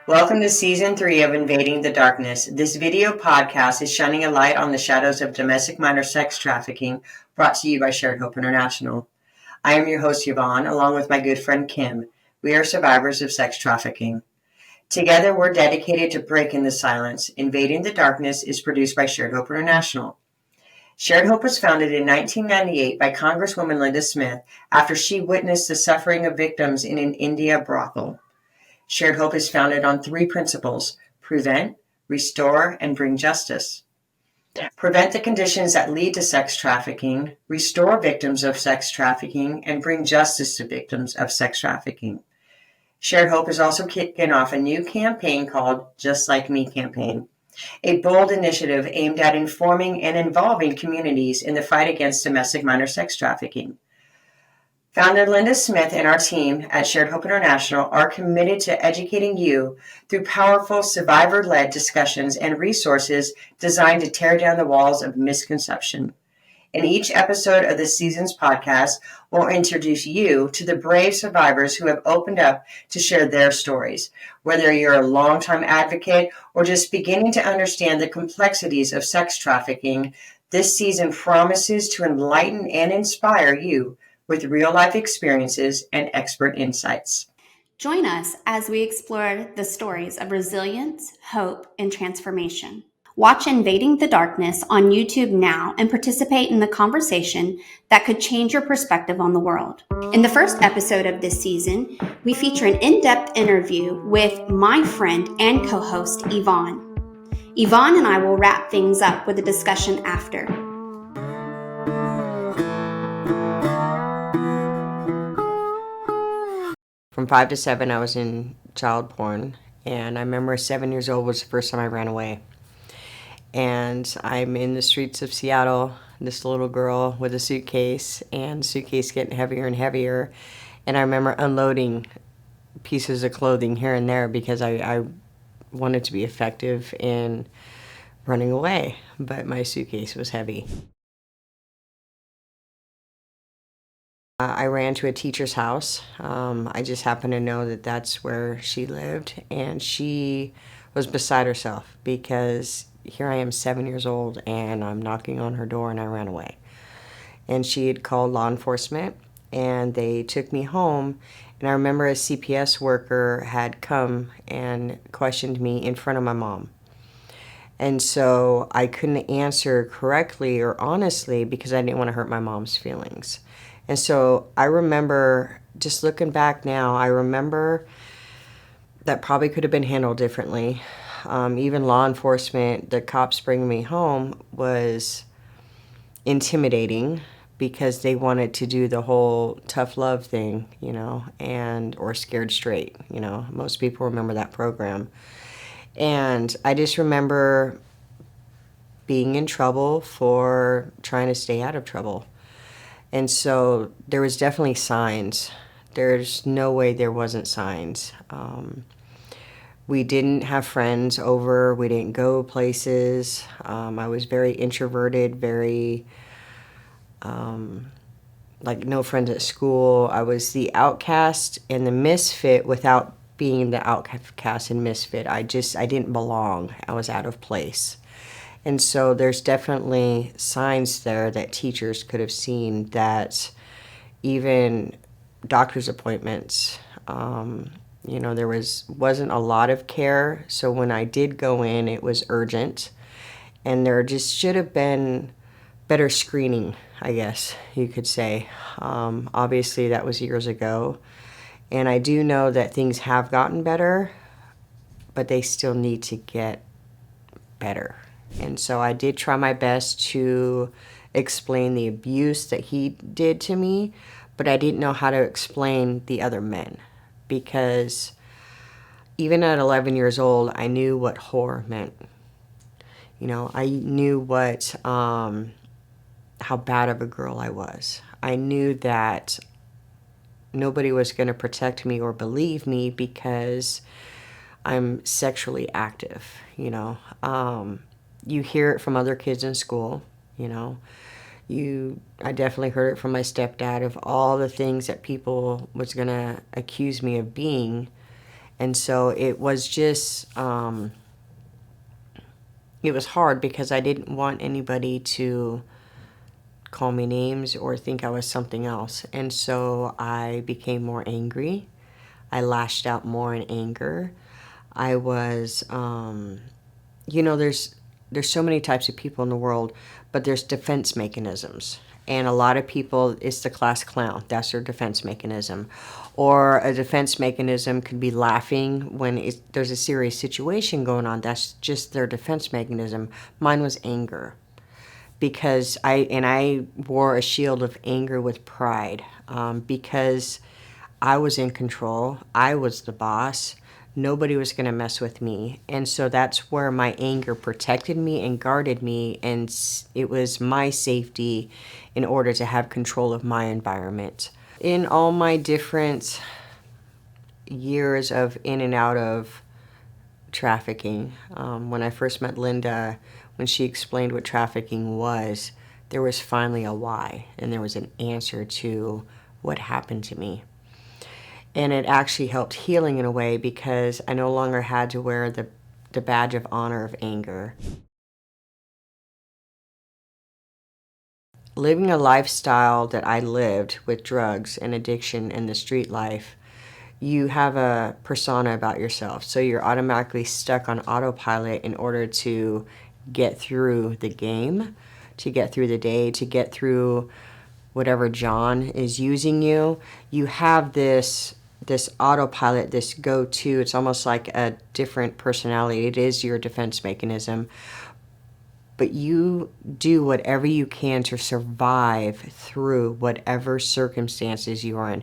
Welcome to Season 3 of Invading the Darkness. This video podcast is shining a light on the shadows of domestic minor sex trafficking, brought to you by Shared Hope International. I am your host, Yvonne, along with my good friend Kim. We are survivors of sex trafficking. Together, we're dedicated to breaking the silence. Invading the Darkness is produced by Shared Hope International. Shared Hope was founded in 1998 by Congresswoman Linda Smith after she witnessed the suffering of victims in an India brothel. Shared Hope is founded on 3 principles: prevent, restore, and bring justice. Prevent the conditions that lead to sex trafficking, restore victims of sex trafficking, and bring justice to victims of sex trafficking. Shared Hope is also kicking off a new campaign called Just Like Me campaign, a bold initiative aimed at informing and involving communities in the fight against domestic minor sex trafficking. Founder Linda Smith and our team at Shared Hope International are committed to educating you through powerful survivor-led discussions and resources designed to tear down the walls of misconception. In each episode of this season's podcast, we'll introduce you to the brave survivors who have opened up to share their stories. Whether you're a longtime advocate or just beginning to understand the complexities of sex trafficking, this season promises to enlighten and inspire you with real-life experiences and expert insights. Join us as we explore the stories of resilience, hope, and transformation. Watch Invading the Darkness on YouTube now and participate in the conversation that could change your perspective on the world. In the first episode of this season, we feature an in-depth interview with my friend and co-host, Yvonne. Yvonne and I will wrap things up with a discussion after. From 5 to 7, I was in child porn, and I remember 7 years old was the first time I ran away. And I'm in the streets of Seattle, this little girl with a suitcase, and the suitcase getting heavier and heavier. And I remember unloading pieces of clothing here and there because I wanted to be effective in running away, but my suitcase was heavy. I ran to a teacher's house. I just happened to know that that's where she lived, and she was beside herself because here I am 7 years old and I'm knocking on her door, and I ran away. And she had called law enforcement and they took me home, and I remember a CPS worker had come and questioned me in front of my mom. And so I couldn't answer correctly or honestly because I didn't want to hurt my mom's feelings. And so I remember, just looking back now, I remember that probably could have been handled differently. Even law enforcement, the cops bringing me home was intimidating because they wanted to do the whole tough love thing, or Scared Straight. Most people remember that program. And I just remember being in trouble for trying to stay out of trouble. And so there was definitely signs. There's no way there wasn't signs. We didn't have friends over. We didn't go places. I was very introverted, very, no friends at school. I was the outcast and the misfit without being the outcast and misfit. I didn't belong. I was out of place. And so there's definitely signs there that teachers could have seen, that even doctor's appointments, there wasn't a lot of care. So when I did go in, it was urgent. And there just should have been better screening, I guess you could say. Obviously, that was years ago. And I do know that things have gotten better, but they still need to get better. And so I did try my best to explain the abuse that he did to me, but I didn't know how to explain the other men, because even at 11 years old, I knew what whore meant. I knew what, how bad of a girl I was. I knew that nobody was going to protect me or believe me because I'm sexually active, You hear it from other kids in school, I definitely heard it from my stepdad of all the things that people was going to accuse me of being. And so it was just, it was hard because I didn't want anybody to call me names or think I was something else. And so I became more angry. I lashed out more in anger. I was, there's so many types of people in the world, but there's defense mechanisms. And a lot of people, it's the class clown. That's their defense mechanism. Or a defense mechanism could be laughing when there's a serious situation going on. That's just their defense mechanism. Mine was anger, because I wore a shield of anger with pride, because I was in control. I was the boss. Nobody was going to mess with me. And so that's where my anger protected me and guarded me. And it was my safety in order to have control of my environment. In all my different years of in and out of trafficking, when I first met Linda, when she explained what trafficking was, there was finally a why, and there was an answer to what happened to me. And it actually helped healing in a way, because I no longer had to wear the badge of honor of anger. Living a lifestyle that I lived with drugs and addiction and the street life, you have a persona about yourself. So you're automatically stuck on autopilot in order to get through the game, to get through the day, to get through whatever John is using you. You have this autopilot, this go-to. It's almost like a different personality. It is your defense mechanism. But you do whatever you can to survive through whatever circumstances you are in.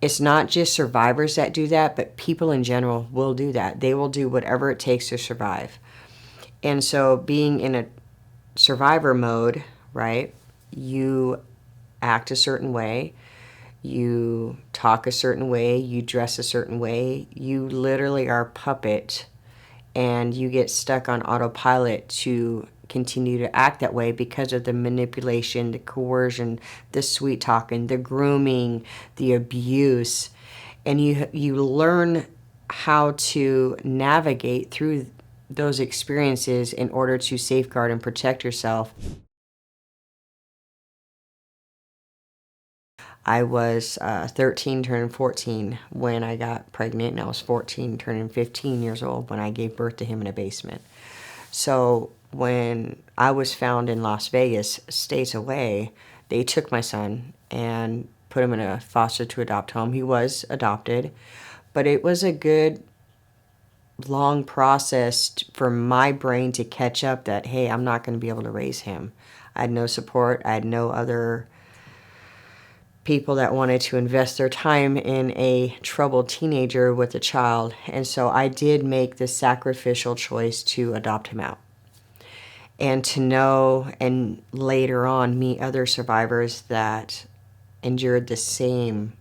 It's not just survivors that do that, but people in general will do that. They will do whatever it takes to survive. And so being in a survivor mode, right, you act a certain way, you talk a certain way, you dress a certain way. You literally are a puppet, and you get stuck on autopilot to continue to act that way because of the manipulation, the coercion, the sweet talking, the grooming, the abuse. And you learn how to navigate through those experiences in order to safeguard and protect yourself. I was 13 turning 14 when I got pregnant, and I was 14 turning 15 years old when I gave birth to him in a basement. So when I was found in Las Vegas, states away, they took my son and put him in a foster to adopt home. He was adopted, but it was a good long process for my brain to catch up that, hey, I'm not going to be able to raise him. I had no support. I had no other people that wanted to invest their time in a troubled teenager with a child. And so I did make the sacrificial choice to adopt him out. And to know and later on meet other survivors that endured the same,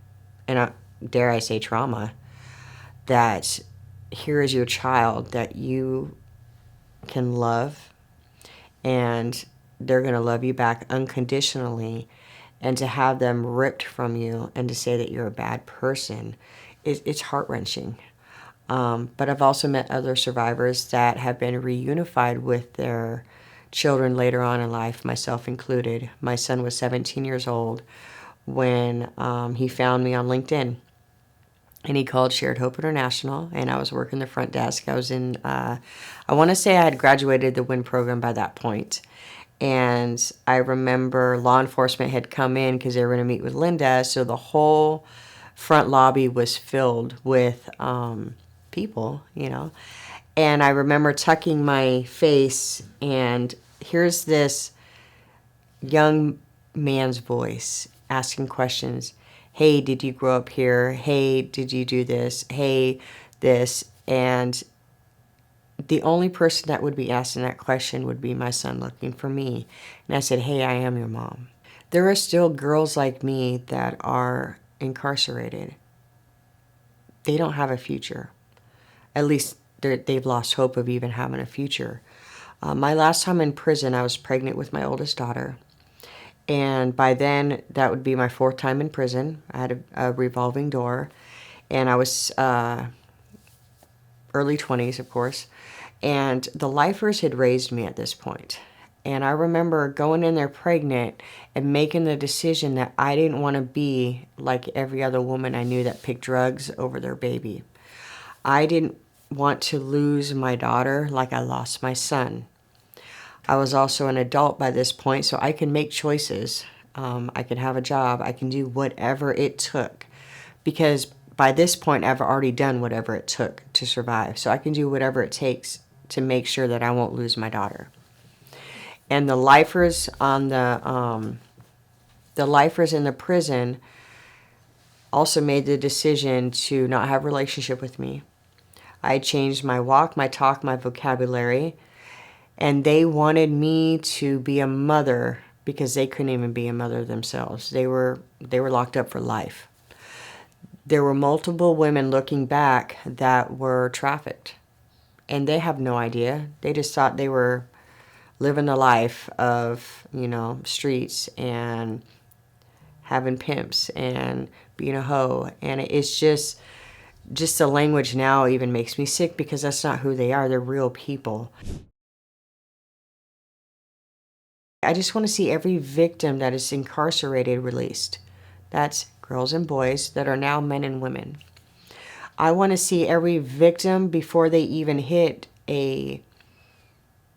and dare I say trauma, that here is your child that you can love, and they're going to love you back unconditionally. And to have them ripped from you and to say that you're a bad person, it's heart-wrenching. But I've also met other survivors that have been reunified with their children later on in life, myself included. My son was 17 years old when he found me on LinkedIn. And he called Shared Hope International, and I was working the front desk. I was in, I want to say I had graduated the WIN program by that point. And I remember law enforcement had come in because they were going to meet with Linda. So the whole front lobby was filled with people, you know. And I remember tucking my face, and here's this young man's voice asking questions. Hey, did you grow up here? Hey, did you do this? Hey, this. And the only person that would be asking that question would be my son looking for me. And I said, hey, I am your mom. There are still girls like me that are incarcerated. They don't have a future. At least they've lost hope of even having a future. My last time in prison, I was pregnant with my oldest daughter. And by then, that would be my fourth time in prison. I had a revolving door. And I was early 20s, of course. And the lifers had raised me at this point. And I remember going in there pregnant and making the decision that I didn't want to be like every other woman I knew that picked drugs over their baby. I didn't want to lose my daughter like I lost my son. I was also an adult by this point, so I can make choices. I can have a job. I can do whatever it took. Because by this point, I've already done whatever it took to survive. So I can do whatever it takes to make sure that I won't lose my daughter. And the lifers on the lifers in the prison also made the decision to not have a relationship with me. I changed my walk, my talk, my vocabulary, and they wanted me to be a mother because they couldn't even be a mother themselves. They were locked up for life. There were multiple women looking back that were trafficked, and they have no idea. They just thought they were living the life of, streets and having pimps and being a hoe. And it's just the language now even makes me sick because that's not who they are. They're real people. I just want to see every victim that is incarcerated released. That's girls and boys that are now men and women. I want to see every victim before they even hit a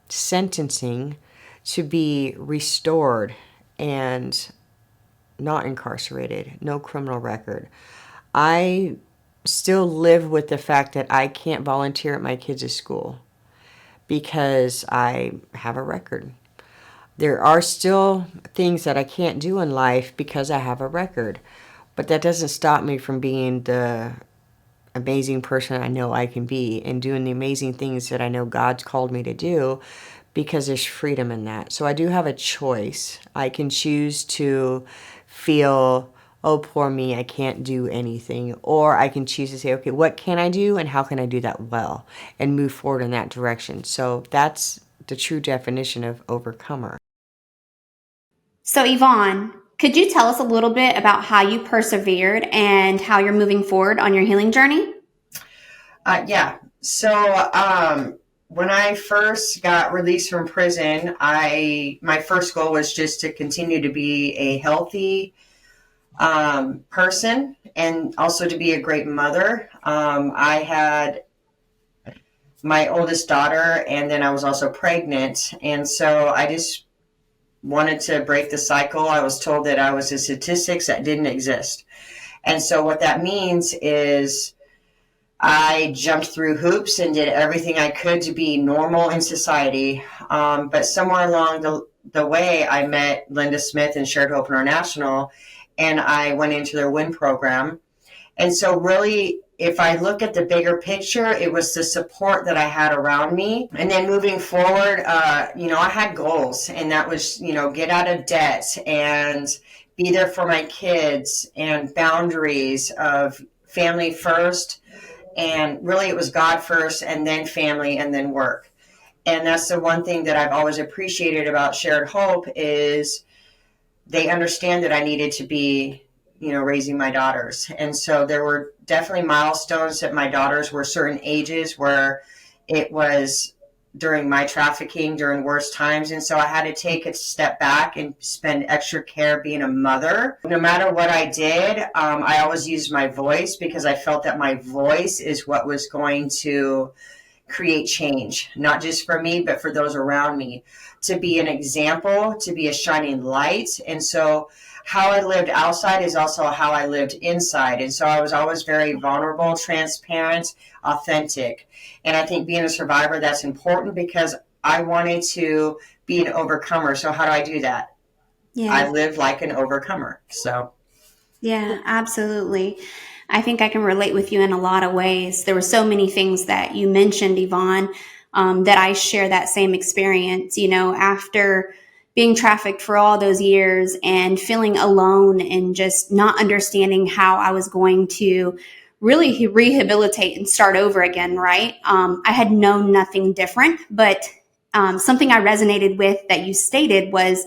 sentencing to be restored and not incarcerated, no criminal record. I still live with the fact that I can't volunteer at my kids' school because I have a record. There are still things that I can't do in life because I have a record, but that doesn't stop me from being the amazing person I know I can be and doing the amazing things that I know God's called me to do, because there's freedom in that. So I do have a choice. I can choose to feel, oh, poor me, I can't do anything. Or I can choose to say, okay, what can I do and how can I do that well, and move forward in that direction. So that's the true definition of overcomer. So Yvonne, could you tell us a little bit about how you persevered and how you're moving forward on your healing journey? Yeah. So when I first got released from prison, my first goal was just to continue to be a healthy person and also to be a great mother. I had my oldest daughter, and then I was also pregnant, and so I just wanted to break the cycle. I was told that I was a statistics that didn't exist. And so what that means is I jumped through hoops and did everything I could to be normal in society. But somewhere along the way, I met Linda Smith and Shared Hope International, and I went into their WIN program. And so really, if I look at the bigger picture, it was the support that I had around me. And then moving forward, I had goals, and that was, get out of debt and be there for my kids, and boundaries of family first. And really it was God first, and then family, and then work. And that's the one thing that I've always appreciated about Shared Hope is they understand that I needed to be, raising my daughters. And so there were definitely milestones that my daughters were certain ages where it was during my trafficking, during worst times. And so I had to take a step back and spend extra care being a mother. No matter what I did, I always used my voice because I felt that my voice is what was going to create change, not just for me, but for those around me, to be an example, to be a shining light. And so how I lived outside is also how I lived inside. And so I was always very vulnerable, transparent, authentic. And I think being a survivor, that's important because I wanted to be an overcomer. So how do I do that? Yeah. I live like an overcomer. So. Yeah, absolutely. I think I can relate with you in a lot of ways. There were so many things that you mentioned, Yvonne, that I share that same experience. After being trafficked for all those years and feeling alone and just not understanding how I was going to really rehabilitate and start over again, right? I had known nothing different, but something I resonated with that you stated was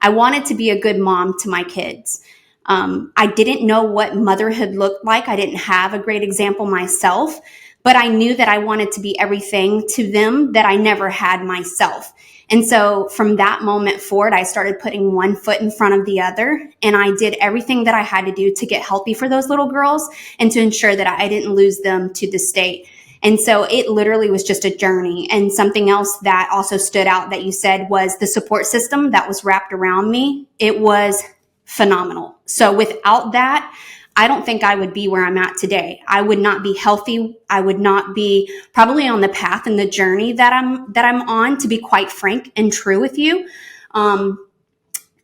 I wanted to be a good mom to my kids. I didn't know what motherhood looked like. I didn't have a great example myself, but I knew that I wanted to be everything to them that I never had myself. And so from that moment forward, I started putting one foot in front of the other, and I did everything that I had to do to get healthy for those little girls and to ensure that I didn't lose them to the state. And so it literally was just a journey. And something else that also stood out that you said was the support system that was wrapped around me. It was phenomenal. So without that, I don't think I would be where I'm at today. I would not be healthy. I would not be probably on the path and the journey that I'm on, to be quite frank and true with you.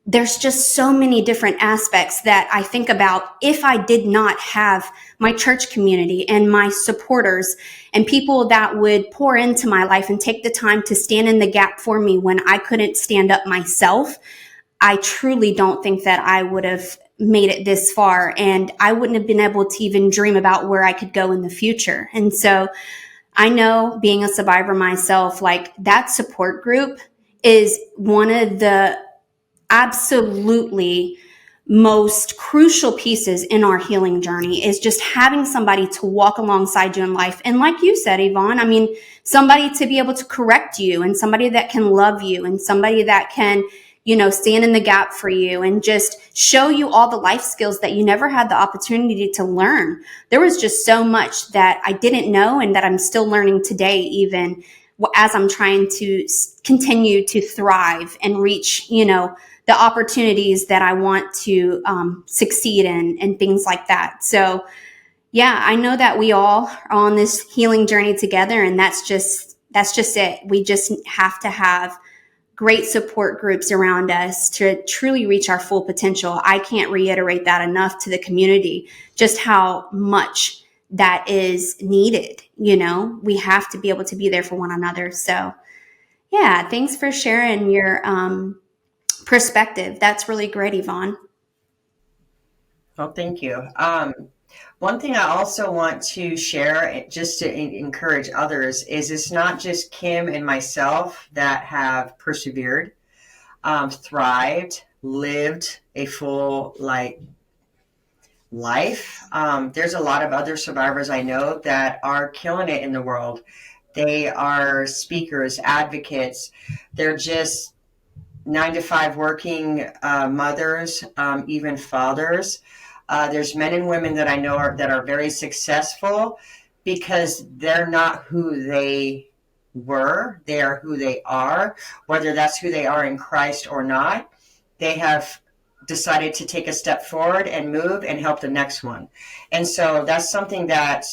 There's just so many different aspects that I think about. If I did not have my church community and my supporters and people that would pour into my life and take the time to stand in the gap for me when I couldn't stand up myself, I truly don't think that I would have made it this far, and I wouldn't have been able to even dream about where I could go in the future. And so I know, being a survivor myself, like, that support group is one of the absolutely most crucial pieces in our healing journey, is just having somebody to walk alongside you in life. And like you said, Yvonne, I mean, somebody to be able to correct you, and somebody that can love you, and somebody that can, stand in the gap for you and just show you all the life skills that you never had the opportunity to learn. There was just so much that I didn't know and that I'm still learning today, even as I'm trying to continue to thrive and reach, the opportunities that I want to succeed in and things like that. So yeah, I know that we all are on this healing journey together, and that's just it. We just have to have great support groups around us to truly reach our full potential. I can't reiterate that enough to the community, just how much that is needed. We have to be able to be there for one another. So yeah, thanks for sharing your perspective. That's really great, Yvonne. Well, thank you. One thing I also want to share, just to encourage others, is it's not just Kim and myself that have persevered, thrived, lived a full life. There's a lot of other survivors I know that are killing it in the world. They are speakers, advocates. They're just 9-to-5 working mothers, even fathers. There's men and women that I know that are very successful because they're not who they were. They are who they are, whether that's who they are in Christ or not. They have decided to take a step forward and move and help the next one. And so that's something that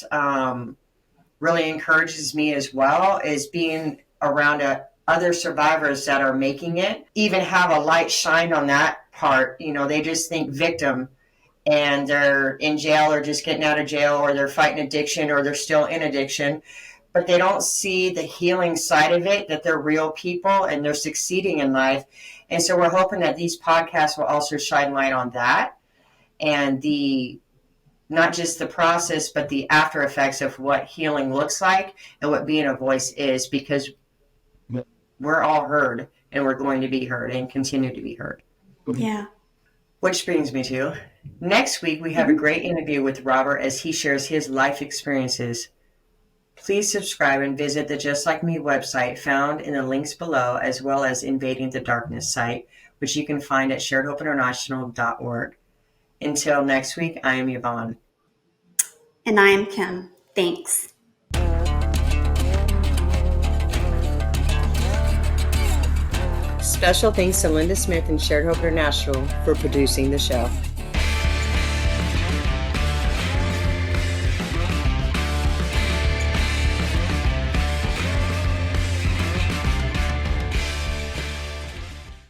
really encourages me as well, is being around other survivors that are making it, even have a light shine on that part. They just think victim, and they're in jail or just getting out of jail, or they're fighting addiction, or they're still in addiction, but they don't see the healing side of it, that they're real people and they're succeeding in life. And so we're hoping that these podcasts will also shine light on that, and not just the process, but the after effects of what healing looks like and what being a voice is, because we're all heard, and we're going to be heard and continue to be heard. Yeah. Which brings me to next week, we have a great interview with Robert as he shares his life experiences. Please subscribe and visit the Just Like Me website found in the links below, as well as Invading the Darkness site, which you can find at sharedhopeinternational.org. Until next week, I am Yvonne. And I am Kim. Thanks. Special thanks to Linda Smith and Shared Hope International for producing the show.